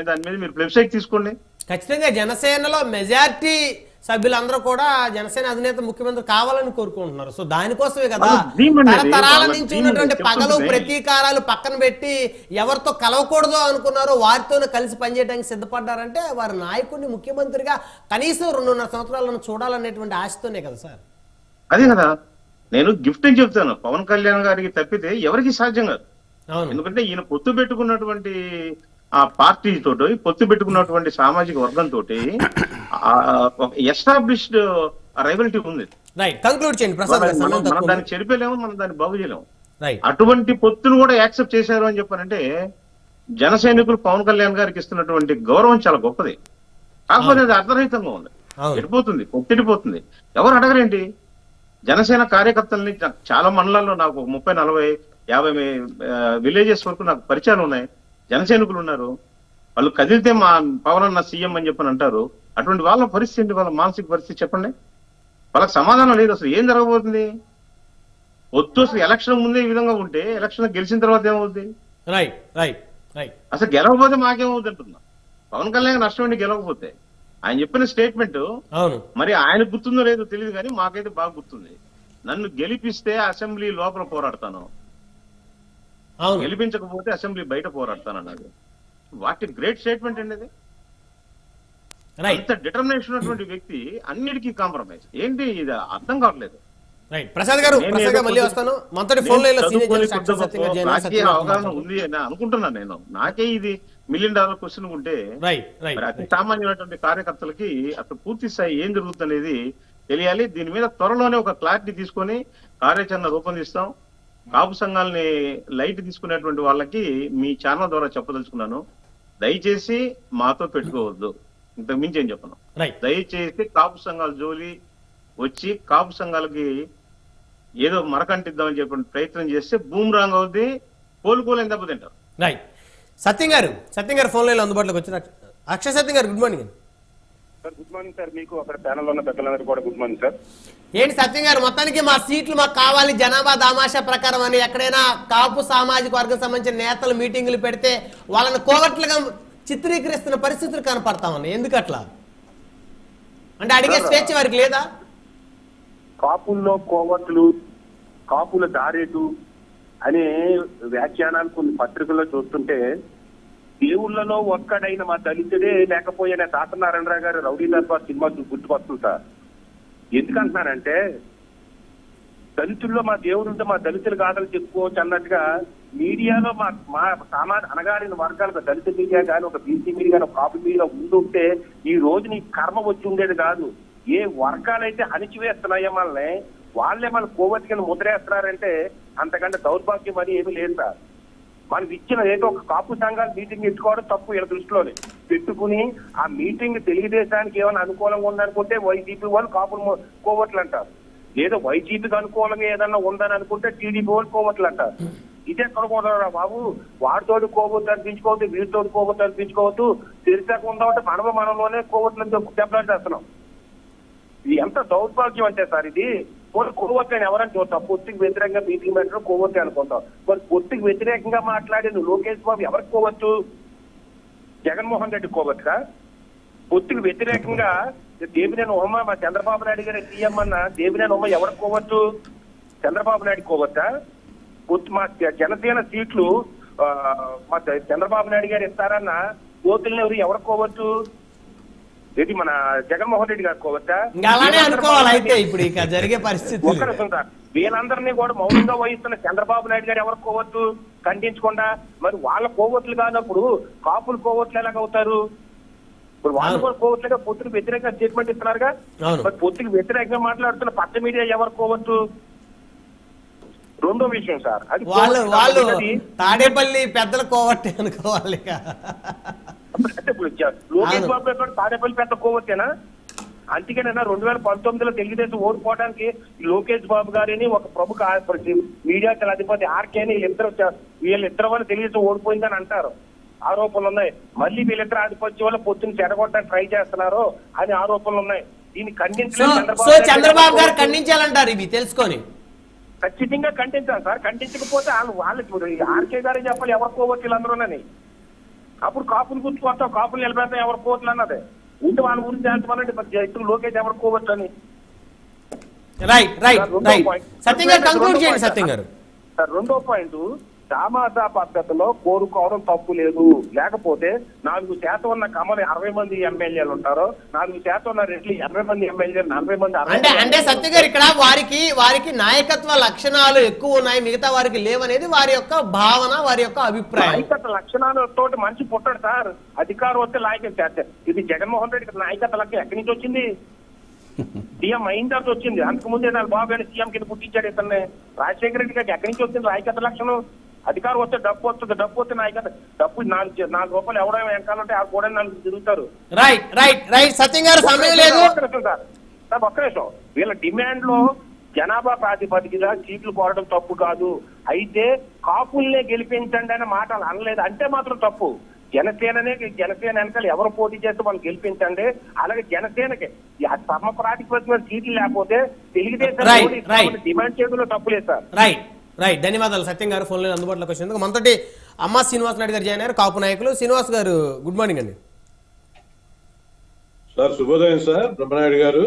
దాని మీద మీరు వెబ్సైట్ తీసుకోండి. ఖచ్చితంగా జనసేనలో మెజారిటీ సభ్యులందరూ కూడా జనసేన అధినేత ముఖ్యమంత్రి కావాలని కోరుకుంటున్నారు. సో దానికోసమే కదా తరతరాల నుంచి ఉన్నటువంటి పగలు ప్రతీకారాలు పక్కన పెట్టి ఎవరితో కలవకూడదు అనుకున్నారో వారితోనే కలిసి పనిచేయడానికి సిద్ధపడ్డారంటే వారి నాయకుడిని ముఖ్యమంత్రిగా కనీసం 2.5 సంవత్సరాలను చూడాలనేటువంటి ఆశతోనే కదా సార్. అదే కదా నేను గిఫ్ట్ అని చెప్తాను. పవన్ కళ్యాణ్ గారికి తప్పితే ఎవరికి సాధ్యం కాదు. ఎందుకంటే ఈయన పొత్తు పెట్టుకున్నటువంటి ఆ పార్టీ తోటి, పొత్తు పెట్టుకున్నటువంటి సామాజిక వర్గంతో ఎస్టాబ్లిష్డ్ రైవల్టీ ఉంది. మనం దాన్ని చెరిపేలేము, మనం దాన్ని బాగు చేయలేము. అటువంటి పొత్తును కూడా యాక్సెప్ట్ చేశారు అని చెప్పారంటే జన సైనికులు పవన్ కళ్యాణ్ గారికి ఇస్తున్నటువంటి గౌరవం చాలా గొప్పది. కాకపోతే అది అర్ధరహితంగా ఉంది, ఎడిపోతుంది, పొత్తిడిపోతుంది. ఎవరు అడగరేంటి? జనసేన కార్యకర్తల్ని చాలా మండలాల్లో నాకు 30, 40, 50 విలేజెస్ వరకు నాకు పరిచయాలు ఉన్నాయి. జనసైనికులు ఉన్నారు. వాళ్ళు కదిలితే మా పవన్ అన్న సీఎం అని చెప్పని అంటారు. అటువంటి వాళ్ళ పరిస్థితి, వాళ్ళ మానసిక పరిస్థితి చెప్పండి. వాళ్ళకి సమాధానం లేదు. అసలు ఏం జరగబోతుంది? వద్దు, అసలు ఎలక్షన్ ముందే ఈ విధంగా ఉంటే ఎలక్షన్ గెలిచిన తర్వాత ఏమవుతుంది? అసలు గెలవకపోతే మాకేమవుతుంది అంటున్నా. పవన్ కళ్యాణ్ నష్టం అండి గెలవకపోతే. ఆయన చెప్పిన స్టేట్మెంట్ మరి ఆయన గుర్తుందో లేదో తెలియదు కానీ మాకైతే బాగా గుర్తుంది. నన్ను గెలిపిస్తే అసెంబ్లీ లోపల పోరాడతాను, గెలిపించకపోతే అసెంబ్లీ బయట పోరాడతాను అన్నది. వాటి గ్రేట్ స్టేట్మెంట్ అండి అది. అంత డిటర్మినేషన్ ఉన్నటువంటి వ్యక్తి అన్నిటికీ కాంప్రమైజ్ ఏంటి? ఇది అర్థం కావట్లేదు. అవగాహన ఉంది అని అనుకుంటున్నాను నేను. నాకే ఇది $1 మిలియన్ క్వశ్చన్ ఉంటే అతి సామాన్యమైనటువంటి కార్యకర్తలకి అసలు పూర్తి స్థాయి ఏం జరుగుతుంది అనేది తెలియాలి. దీని మీద త్వరలోనే ఒక క్లారిటీ తీసుకొని కార్యాచరణ రూపొందిస్తాం. కాపు సంఘాలని లైట్ తీసుకునేటువంటి వాళ్ళకి మీ ఛానల్ ద్వారా చెప్పదలుచుకున్నాను, దయచేసి మాతో పెట్టుకోవద్దు. ఇంతకు మించి ఏం చెప్పను. దయచేసి కాపు సంఘాల జోలి వచ్చి కాపు సంఘాలకి ఏదో మరకంటిద్దామని చెప్పి ప్రయత్నం చేస్తే బూమ్రాంగ్ అవుద్ది, కోలుకోలేని దెబ్బతింటారు. సత్యం గారు ఫోన్ లైన్ అందుబాటులోకి వచ్చారు. అక్షయ్ సత్యం గారు, good morning. Good morning sir. మీకు అక్కడ ప్యానల్ ఉన్న పెద్దలందరూ కూడా గుడ్ మార్నింగ్ సార్. ఏంటి సత్యం గారు, మొత్తానికి మా సీట్లు మాకు కావాలి జనాభా దామాషా ప్రకారం అని ఎక్కడైనా కాపు సామాజిక వర్గం సంబంధించిన నేతలు మీటింగులు పెడితే వాళ్ళని కోవట్లుగా చిత్రీకరిస్తున్న పరిస్థితులు కనపడతామని, ఎందుకు అట్లా? అంటే అడిగే స్వేచ్ఛ వారికి లేదా? కాపుల్లో కోవట్లు, కాపుల దారేటు అనే వ్యాఖ్యానాలు కొన్ని పత్రికల్లో చూస్తుంటే దేవుళ్లలో ఒక్కడైన మా దళితుడే లేకపోయిన తాతనారాయణరావు గారు రౌడీ దర్బార్ సినిమా గుర్తుకొస్తుంది సార్. ఎందుకంటున్నారంటే దళితుల్లో మా దేవుడు ఉంటే మా దళితులు కాదని చెప్పుకోవచ్చు అన్నట్టుగా మీడియాలో మా అణగారిన వర్గాలకు దళిత మీడియా కానీ, ఒక బీసీ మీడియా కానీ, ఒక కాపు మీడియా ఉండుంటే ఈ రోజు నీ కర్మ వచ్చి ఉండేది కాదు. ఏ వర్గాలైతే అణిచివేస్తున్నాయో మనల్ని వాళ్ళే మన కోవతి కింద ముద్రేస్తున్నారంటే అంతకంటే దౌర్భాగ్యం అని ఏమీ లేదు సార్. మనకి ఇచ్చిన ఏదో ఒక కాపు సంఘాలు మీటింగ్ పెట్టుకోవడం తప్పు వీళ్ళ దృష్టిలోనే పెట్టుకుని ఆ మీటింగ్ తెలుగుదేశానికి ఏమైనా అనుకూలంగా ఉందనుకుంటే వైసీపీ వాళ్ళు కాపులు కోవట్లు అంటారు, లేదా వైసీపీకి అనుకూలంగా ఏదన్నా ఉందని అనుకుంటే టీడీపీ వాళ్ళు కోవట్లు అంటారు. ఇదే కొనుక్కుంటారా బాబు? వాడితోటి కోవద్దు అనిపించుకోవద్దు, వీరితోటి కోవద్దు అనిపించుకోవద్దు, తెరిచాక ఉందామంటే మనలోనే కోవట్లని దెబ్బలాటేస్తున్నాం. ఇది ఎంత దౌర్భాగ్యం అంటే సార్, ఇది కోవత్తి అని ఎవరని చూస్తాం. పొత్తుకి వ్యతిరేకంగా మీటింగ్ పెట్టడం కోవత్తి అనుకుంటాం. మరి పొత్తుకి వ్యతిరేకంగా మాట్లాడే నువ్వు లోకేష్ బాబు ఎవరికి కోవచ్చు? జగన్మోహన్ రెడ్డి కోవచ్చుగా? పొత్తుకి వ్యతిరేకంగా దేవినేని ఉమ మా చంద్రబాబు నాయుడు గారి సీఎం అన్న దేవినేని ఉమ ఎవరికి కోవచ్చు? చంద్రబాబు నాయుడు కోవచ్చా? పొత్తు మా జనసేన సీట్లు మా చంద్రబాబు నాయుడు గారు ఇస్తారన్న కోతుల్ని ఎవరికి కోవచ్చు? ఇది మన జగన్మోహన్ రెడ్డి గారు కోవచ్చా? వీళ్ళందరినీ కూడా మౌనంగా వహిస్తున్న చంద్రబాబు నాయుడు గారు ఎవరికి కోవచ్చు? ఖండించకుండా. మరి వాళ్ళ కోవట్లు కానప్పుడు కాపులు కోవట్లు ఎలాగవుతారు? ఇప్పుడు వాళ్ళు కూడా కోవట్లుగా పొత్తుకు వ్యతిరేకంగా స్టేట్మెంట్ ఇస్తున్నారుగా. మరి పొత్తుకు వ్యతిరేకంగా మాట్లాడుతున్న పచ్చ మీడియా ఎవరు కోవచ్చు? రెండో విషయం సార్, అది వాళ్ళు తాడేపల్లి పెద్దల కోవట్టే అనుకోవాలి. అంటే ఇప్పుడు లోకేష్ బాబు గారు తాడేపల్లి పెద్ద కోవచ్చేనా? అందుకేనన్నా 2019లో తెలుగుదేశం ఓడిపోవడానికి లోకేష్ బాబు గారిని ఒక ప్రముఖ మీడియా అధిపతి ఆర్కేని వీళ్ళిద్దరు వల్ల తెలుగుదేశం ఓడిపోయిందని అంటారు, ఆరోపణలు ఉన్నాయి. మళ్ళీ వీళ్ళిద్దరు ఆధిపత్యం వల్ల పొత్తుని చెడగొట్టడానికి ట్రై చేస్తున్నారు అని ఆరోపణలు ఉన్నాయి. దీన్ని ఖండించలేదు చంద్రబాబు గారు, ఖండించాలంటారు. ఇవి తెలుసుకొని ఖచ్చితంగా ఖండించాలి సార్. ఖండించకపోతే వాళ్ళకి ఆర్కే గారే చెప్పాలి ఎవరు కోవచ్చు వీళ్ళందరూనని. అప్పుడు కాపులు గుర్తుకొస్తావు, కాపులు నిలబెడతాం ఎవరు కోట్లు అన్నదే. ఉంటే వాళ్ళ గురించి చేస్తామనంటే ఇప్పుడు లోకేష్ ఎవరు కోవచ్చు అని. రెండో పాయింట్, సామాజిక పద్ధతిలో కోరుకోవడం తప్పు లేదు. లేకపోతే 4% ఉన్న కమలు 60 మంది ఎమ్మెల్యేలు ఉంటారు, 4% ఉన్న రెడ్లు 80 మంది ఎమ్మెల్యేలు 40 మంది. అంటే సత్య గారు ఇక్కడ వారికి నాయకత్వ లక్షణాలు ఎక్కువ ఉన్నాయి, మిగతా వారికి లేవనేది వారి యొక్క భావన, వారి యొక్క అభిప్రాయం. నాయకత్వ లక్షణాలతో మనిషి పుట్టాడు సార్. అధికారం వస్తే నాయకత్వం చేస్తారు. ఇది జగన్మోహన్ రెడ్డి నాయకత్వ లక్షణం ఎక్కడి నుంచి వచ్చింది? సీఎం అయిన తర్వాత వచ్చింది. అంతకుముందే నాకు బాబు గారిని సీఎం కింద పుట్టించాడు ఇతన్ని. రాజశేఖర రెడ్డి గారికి ఎక్కడి నుంచి వచ్చింది నాయకత్వ లక్షణం? అధికారం వస్తే డబ్బు వస్తుంది, డబ్బు వస్తే నాయకత్వం. డబ్బు 4 రూపాయలు ఎవడో వెనకాలంటే ఆ కూడా 4 తిరుగుతారు. సార్ ఒక్క నిమిషం, వీళ్ళ డిమాండ్ లో జనాభా ప్రాతిపదికగా సీట్లు కోరడం తప్పు కాదు. అయితే కాపుల్నే గెలిపించండి అనే మాటలు అనలేదు అంటే మాత్రం తప్పు. జనసేన వెనకాల ఎవరు పోటీ చేస్తే వాళ్ళు గెలిపించండి. అలాగే జనసేనకి సమ ప్రాతిపదికన సీట్లు లేకపోతే తెలుగుదేశం డిమాండ్ చేయడంలో తప్పు లేదు సార్. రైట్, ధన్యవాదాలు సత్యం గారు ఫోన్ లైన్ అందుబాటులోకి వచ్చినందుకు. మనతోటి అమ్మా శ్రీనివాస్ నాయుడు గారు జాయిన్ అయ్యారు, కాపు నాయకులు. శ్రీనివాస్ గారు గుడ్ మార్నింగ్ అండి. సార్ శుభోదయం సార్ బ్రహ్మనాయుడు గారు,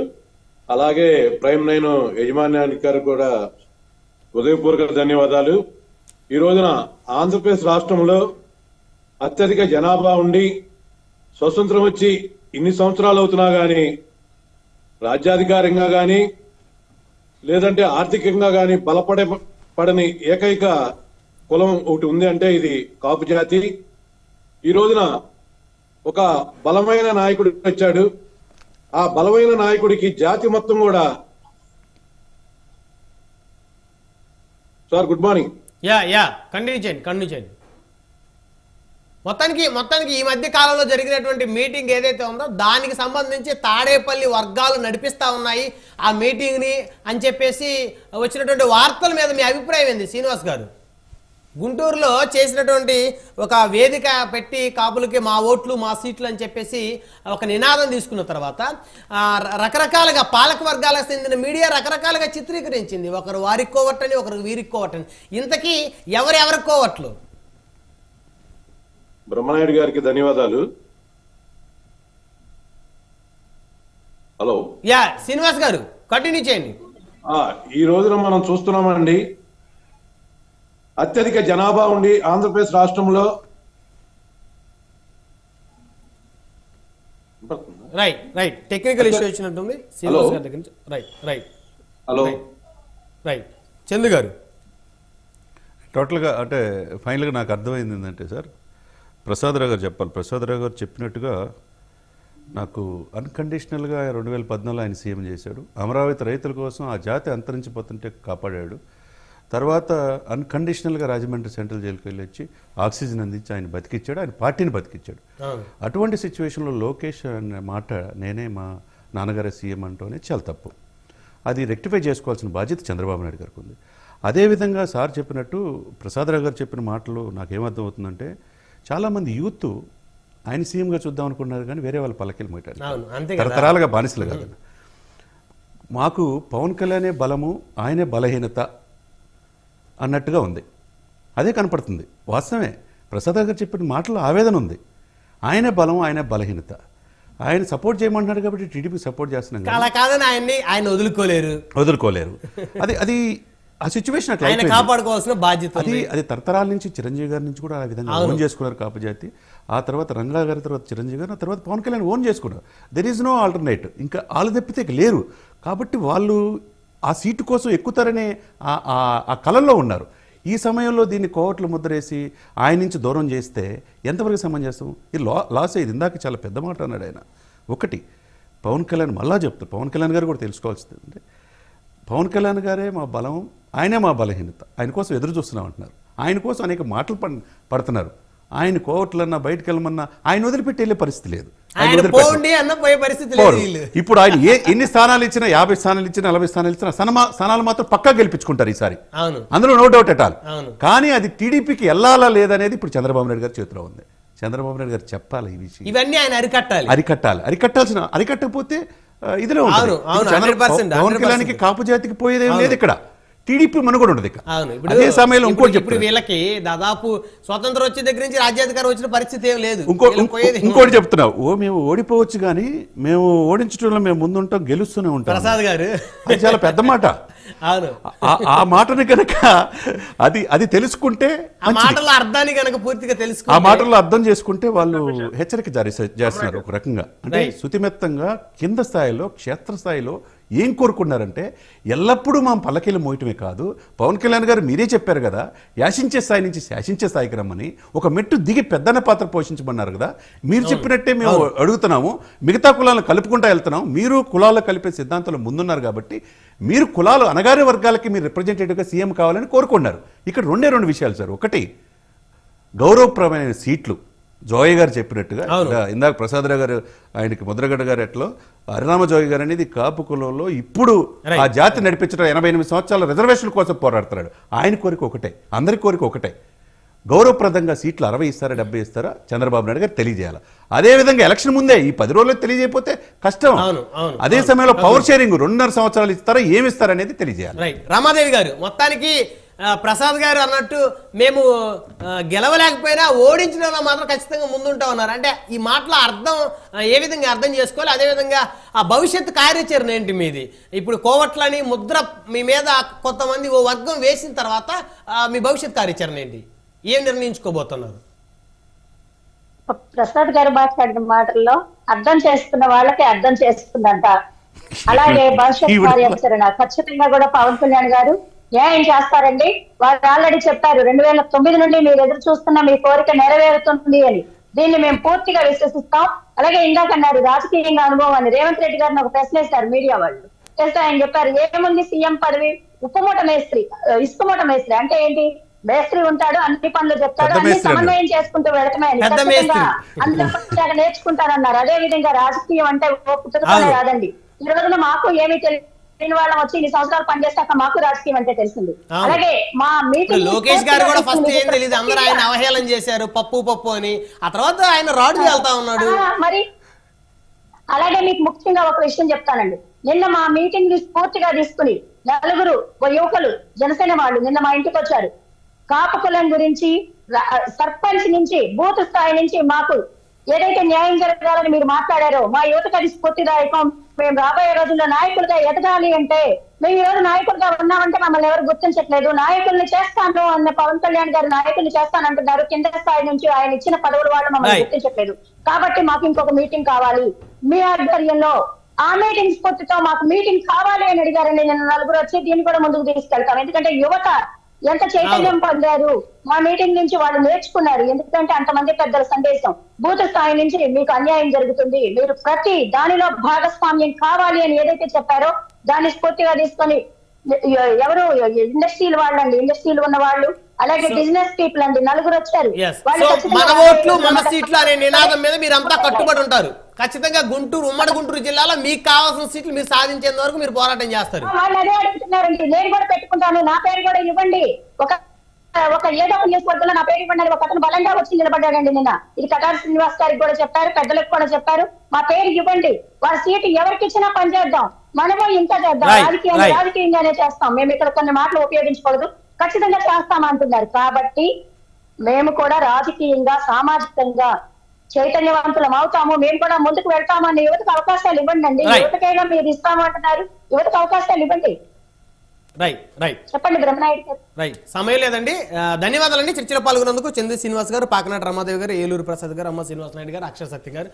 అలాగే ప్రైమ్ 9 యజమాన్యానికి గారు కూడా హృదయపూర్వక ధన్యవాదాలు. ఈ రోజున ఆంధ్రప్రదేశ్ రాష్ట్రంలో అత్యధిక జనాభా ఉండి స్వతంత్రం వచ్చి ఇన్ని సంవత్సరాలు అవుతున్నా గాని రాజ్యాధికారంగా గాని లేదంటే ఆర్థికంగా గాని బలపడని ఏకైక కులం ఒకటి ఉంది అంటే ఇది కాపు జాతి. ఈ రోజున ఒక బలమైన నాయకుడు వచ్చాడు. ఆ బలమైన నాయకుడికి జాతి మొత్తం కూడా సార్ గుడ్ మార్నింగ్. కంటిన్యూ చేయండి. మొత్తానికి ఈ మధ్య కాలంలో జరిగినటువంటి మీటింగ్ ఏదైతే ఉందో దానికి సంబంధించి తాడేపల్లి వర్గాలు నడిపిస్తా ఉన్నాయి ఆ మీటింగ్ ని అని చెప్పేసి వచ్చినటువంటి వార్తల మీద మీ అభిప్రాయం ఏంది శ్రీనివాస్ గారు? గుంటూరులో చేసినటువంటి ఒక వేదిక పెట్టి కాపులకి మా ఓట్లు మా సీట్లు అని చెప్పేసి ఒక నినాదం తీసుకున్న తర్వాత రకరకాలుగా పాలక వర్గాలకు చెందిన మీడియా రకరకాలుగా చిత్రీకరించింది. ఒకరు వారికి కోవట్టని, ఒకరు వీరికి కోవట్టని. ఇంతకీ ఎవరెవరికి కోవట్లు? బ్రహ్మనాయుడు గారికి ధన్యవాదాలు. హలో శ్రీనివాస్ గారు కంటిన్యూ చేయండి. ఈ రోజున మనం చూస్తున్నామండి, అత్యధిక జనాభా ఉండి ఆంధ్రప్రదేశ్ రాష్ట్రంలో టెక్నికల్ ఇష్యూ వచ్చినట్టుంది శ్రీనివాస్ గారి దగ్గర నుంచి. హలో చందు గారు, టోటల్గా అంటే ఫైనల్గా నాకు అర్థమైంది ఏంటంటే సార్, ప్రసాదరావు గారు చెప్పాలి. ప్రసాదరావు గారు చెప్పినట్టుగా నాకు అన్కండిషనల్గా 2014 ఆయన సీఎం చేశాడు. అమరావతి రైతుల కోసం ఆ జాతి అంతరించిపోతుంటే కాపాడాడు. తర్వాత అన్కండిషనల్గా రాజమండ్రి సెంట్రల్ జైలుకి వెళ్ళి వచ్చి ఆక్సిజన్ అందించి ఆయన బతికిచ్చాడు, ఆయన పార్టీని బతికిచ్చాడు. అటువంటి సిచ్యువేషన్లో లోకేష్ అనే మాట నేనే మా నాన్నగారే సీఎం అంటూ అనేది చాలా తప్పు. అది రెక్టిఫై చేసుకోవాల్సిన బాధ్యత చంద్రబాబు నాయుడు గారికి ఉంది. అదేవిధంగా సార్ చెప్పినట్టు ప్రసాదరావు గారు చెప్పిన మాటలు నాకేమర్థం అవుతుందంటే, చాలామంది యూత్ ఆయన సీఎంగా చూద్దాం అనుకున్నారు కానీ వేరే వాళ్ళ పల్లకిలు పెట్టారు, తరతరాలుగా బానిసలు కాదు. మాకు పవన్ కళ్యాణే బలము, ఆయనే బలహీనత అన్నట్టుగా ఉంది. అదే కనపడుతుంది. వాస్తవమే, ప్రసాదరావు గారు చెప్పిన మాటలో ఆవేదన ఉంది. ఆయనే బలం, ఆయనే బలహీనత. ఆయన సపోర్ట్ చేయమంటున్నాడు కాబట్టి టీడీపీ సపోర్ట్ చేస్తున్నాం, ఆయన వదులుకోలేరు. అది ఆ సిచ్యువేషన్ అట్లా కాపాడుకోవాల్సిన బాధ్యత. అది తరతరాల నుంచి చిరంజీవి గారి నుంచి కూడా ఆ విధంగా ఓన్ చేసుకున్నారు కాపు జాతి. ఆ తర్వాత రంగా గారి తర్వాత చిరంజీవి గారు, ఆ తర్వాత పవన్ కళ్యాణ్ ఓన్ చేసుకున్నారు. There is no alternate. ఇంకా వాళ్ళు తప్పితే లేరు. కాబట్టి వాళ్ళు ఆ సీటు కోసం ఎక్కుతారనే ఆ కళల్లో ఉన్నారు. ఈ సమయంలో దీన్ని కోవట్లు ముద్రేసి ఆయన నుంచి దూరం చేస్తే ఎంతవరకు సమంజసం? ఇది లాస్ అయ్యింది. ఇందాక చాలా పెద్ద మాట అన్నాడు ఆయన. ఒకటి పవన్ కళ్యాణ్ మళ్ళా చెప్తారు, పవన్ కళ్యాణ్ గారు కూడా తెలుసుకోవాల్సింది అంటే, పవన్ కళ్యాణ్ గారే మా బలం, ఆయనే మా బలహీనత. ఆయన కోసం ఎదురు చూస్తున్నాం అంటున్నారు. ఆయన కోసం అనేక మాటలు పడుతున్నారు. ఆయన కోవట్లన్నా బయటకు వెళ్ళమన్నా ఆయన వదిలిపెట్టి వెళ్ళే పరిస్థితి లేదు. ఇప్పుడు ఆయన ఎన్ని స్థానాలు ఇచ్చినా, 50 స్థానాలు ఇచ్చినా, 40 స్థానాలు ఇచ్చినా స్థానాలు మాత్రం పక్కా గెలిపించుకుంటారు ఈసారి, అందులో నో డౌట్ ఎట్ ఆల్. కానీ అది టీడీపీకి వెళ్ళాలా లేదనేది ఇప్పుడు చంద్రబాబు నాయుడు గారి చేతిలో ఉంది. చంద్రబాబు నాయుడు గారు చెప్పాలి ఈ విషయం. ఇవన్నీ ఆయన అరికట్టకపోతే ఇదిలో పవన్ కళ్యాణ్కి కాపు జాతికి పోయేదేం లేదు. ఇక్కడ టీడీపీ మనుగడ ఉండదు ఇక. అవును. అదే సమయంలో ఇంకోటి ఇప్పుడు వీళ్ళకి దాదాపు స్వతంత్రం వచ్చే దగ్గర నుంచి రాజ్యాధికారం వచ్చిన పరిస్థితి ఏం లేదు. ఇంకోటి చెప్తున్నావు, మేము ఓడిపోవచ్చు కానీ మేము ఓడించడంలో మేము ముందుంటాం, గెలుస్తూనే ఉంటాం. ప్రసాద్ గారు అది చాలా పెద్ద మాట. అవును, ఆ మాటని కనుక అది తెలుసుకుంటే, ఆ మాటల అర్థాన్ని కనుక పూర్తిగా తెలుసుకుంటే, ఆ మాటల్లో అర్థం చేసుకుంటే వాళ్ళు హెచ్చరిక జారీ చేస్తున్నారు ఒక రకంగా. అంటే సుతిమెత్తంగా కింద స్థాయిలో క్షేత్రస్థాయిలో ఏం కోరుకున్నారంటే, ఎల్లప్పుడూ మా పల్లకీలు మోయటమే కాదు, పవన్ కళ్యాణ్ గారు మీరే చెప్పారు కదా యాశించే స్థాయి నుంచి శాసించే స్థాయికి రమ్మని, ఒక మెట్టు దిగి పెద్దన్న పాత్ర పోషించమన్నారు కదా, మీరు చెప్పినట్టే మేము అడుగుతున్నాము, మిగతా కులాలను కలుపుకుంటా వెళ్తున్నాం, మీరు కులాలను కలిపే సిద్ధాంతంలో ముందున్నారు కాబట్టి మీరు కులాలు అనగారి వర్గాలకి మీరు రిప్రజెంటేటివ్గా సీఎం కావాలని కోరుకున్నారు. ఇక్కడ రెండు విషయాలు సార్. ఒకటి, గౌరవప్రదమైన సీట్లు జోయ్ గారు చెప్పినట్టుగా, ఇందాక ప్రసాదరావు గారు ఆయనకి ముద్రగడ్డ గారు ఎట్లో, హరిరామ జోయ్ గారు అనేది కాపు కులంలో ఇప్పుడు ఆ జాతి నడిపించడం 88 సంవత్సరాల రిజర్వేషన్ కోసం పోరాడుతున్నాడు. ఆయన కోరిక ఒకటే, అందరి కోరిక ఒకటే, గౌరవప్రదంగా సీట్లు 60 ఇస్తారా 70 ఇస్తారా చంద్రబాబు నాయుడు గారు తెలియజేయాలి. అదేవిధంగా ఎలక్షన్ ముందే ఈ 10 రోజుల్లో తెలియజేయకపోతే కష్టం. అదే సమయంలో పవర్ షేరింగ్ 2.5 సంవత్సరాలు ఇస్తారా ఏమి ఇస్తారనేది తెలియజేయాలి. రామాదేవి గారు, మొత్తానికి ప్రసాద్ గారు అన్నట్టు మేము గెలవలేకపోయినా ఓడించడంలో మాత్రం ఖచ్చితంగా ముందుంటా ఉన్నారు. అంటే ఈ మాటల అర్థం ఏ విధంగా అర్థం చేసుకోవాలి, అదేవిధంగా ఆ భవిష్యత్తు కార్యాచరణ ఏంటి మీది? ఇప్పుడు కోవట్లని ముద్ర మీ మీద కొంతమంది ఓ వర్గం వేసిన తర్వాత మీ భవిష్యత్ కార్యాచరణ ఏంటి, ఏం నిర్ణయించుకోబోతున్నారు? ప్రసాద్ గారు మాట్లాడిన మాటల్లో అర్థం చేసుకున్న వాళ్ళకి అర్థం చేసుకుందంట. అలాగే భవిష్యత్ కార్యాచరణ ఖచ్చితంగా కూడా పవన్ కళ్యాణ్ గారు న్యాయం చేస్తారండి. వాళ్ళు ఆల్రెడీ చెప్పారు 2009 నుండి మీరు ఎదురు చూస్తున్న మీ కోరిక నెరవేరుతుంది అని. దీన్ని మేము పూర్తిగా విశ్వసిస్తాం. అలాగే ఇందాక అన్నారు రాజకీయంగా అనుభవాన్ని, రేవంత్ రెడ్డి గారిని ఒక ప్రశ్న వేస్తారు మీడియా వాళ్ళు. చేస్తే ఆయన చెప్పారు, ఏముంది సీఎం పదవి, ఉప్పుమూట మేస్త్రి, ఇసుకమూట మేస్త్రి అంటే ఏంటి, మేస్త్రి ఉంటాడు, అన్ని పనులు చెప్తాడు, అన్ని సమన్వయం చేసుకుంటూ వెళ్ళటమే అని అందరూ నేర్చుకుంటారన్నారు. అదే విధంగా రాజకీయం అంటే పుస్తకమే రాదండి. ఈ రోజున మాకు ఏమీ తెలియదు, వాళ్ళం వచ్చి 2 సంవత్సరాలు పనిచేస్తాక మాకు రాజకీయం అంటే తెలిసింది. అలాగే మా మీటింగ్ లోకేష్ గారు కూడా ఫస్ట్ ఏం తెలియదు, అందరూ ఆయన అవహేళన చేశారు పప్పు అని, ఆ తర్వాత ఆయన రాడ్ వెళ్తా ఉన్నాడు. మరి అలాగే మీకు ముఖ్యంగా ఒక విషయం చెప్తానండి. నిన్న మా మీటింగ్ పూర్తిగా తీసుకుని 4 యువకులు జనసేన వాళ్ళు నిన్న మా ఇంటికి వచ్చారు. కాపు కులం గురించి సర్పంచ్ నుంచి బూత్ స్థాయి నుంచి మాకు ఏదైతే న్యాయం జరగాలని మీరు మాట్లాడారో మా యువతకు అది స్ఫూర్తిదాయకం. మేము రాబోయే రోజుల్లో నాయకులుగా ఎదగాలి అంటే, మేము ఈ రోజు నాయకులుగా ఉన్నామంటే మమ్మల్ని ఎవరు గుర్తించట్లేదు. నాయకుల్ని చేస్తాను అన్న పవన్ కళ్యాణ్ గారు నాయకుల్ని చేస్తానంటున్నారు, కింద స్థాయి నుంచి ఆయన ఇచ్చిన పదవుల వాళ్ళు మమ్మల్ని గుర్తించట్లేదు. కాబట్టి మాకు ఇంకొక మీటింగ్ కావాలి మీ ఆధ్వర్యంలో. ఆ మీటింగ్ స్ఫూర్తితో మాకు మీటింగ్ కావాలి అని అడిగారండి. నిన్న 4 వచ్చి దీన్ని కూడా ముందుకు తీసుకెళ్తాం. ఎందుకంటే యువత ఎంత చైతన్యం పొందారు, మా మీటింగ్ నుంచి వాళ్ళు నేర్చుకున్నారు. ఎందుకంటే అంతమంది పెద్దల సందేశం, బూత్ స్థాయి నుంచి మీకు అన్యాయం జరుగుతుంది, మీరు ప్రతి దానిలో భాగస్వామ్యం కావాలి అని ఏదైతే చెప్పారో దాన్ని స్ఫూర్తిగా తీసుకొని ఎవరు ఇండస్ట్రీలు వాళ్ళండి, ఇండస్ట్రీలు ఉన్న వాళ్ళు, అలాగే బిజినెస్ పీపుల్ అండి 4 వచ్చారు. మన ఓట్లు మన సీట్లు అనే నినాదం మీద మీరంతా కట్టుబడి ఉంటారు. ఖచ్చితంగా ఉమ్మడి గుంటూరు జిల్లాలో మీకు కావాల్సిన సీట్లు మీరు సాధించేంత వరకు మీరు పోరాటం చేస్తారు. వాళ్ళు అదే అడుగుతున్నారండి, నేను కూడా పెట్టుకుంటాను, నా పేరు కూడా ఇవ్వండి, ఒక ఏదో నియోజకవర్గంలో నా పేరు ఇవ్వండి అని ఒక అతను బలంగా వచ్చి నిలబడ్డాడండి నిన్న. ఇది కటారి శ్రీనివాస్ గారికి కూడా చెప్పారు, పెద్దలకు కూడా చెప్పారు, మా పేరు ఇవ్వండి, వాళ్ళ సీటు ఎవరికి ఇచ్చినా పనిచేద్దాం, మనము ఇంకా చేద్దాం, రాజకీయంగానే చేస్తాం, మేము ఇక్కడ కొన్ని మాటలు ఉపయోగించకూడదు, ఖచ్చితంగా చేస్తామంటున్నారు. కాబట్టి మేము కూడా రాజకీయంగా సామాజికంగా చైతన్యవంతులం అవుతాము, మేము కూడా ముందుకు వెళ్తామని యువతకు అవకాశాలు ఇవ్వండి అండి. యువతకైనా మీరు ఇస్తామంటున్నారు, యువతకు అవకాశాలు ఇవ్వండి. చెప్పండి బ్రహ్మనాయుడు గారు. సమయం లేదండి. ధన్యవాదాలండి చర్చలో పాల్గొన్నందుకు. చంద్ర శ్రీనివాస్ గారు, పాకనాటి రమాదేవి గారు, ఏలూరు ప్రసాద్ గారు, అమ్మ శ్రీనివాస నాయుడు గారు, అక్షర సత్య గారు.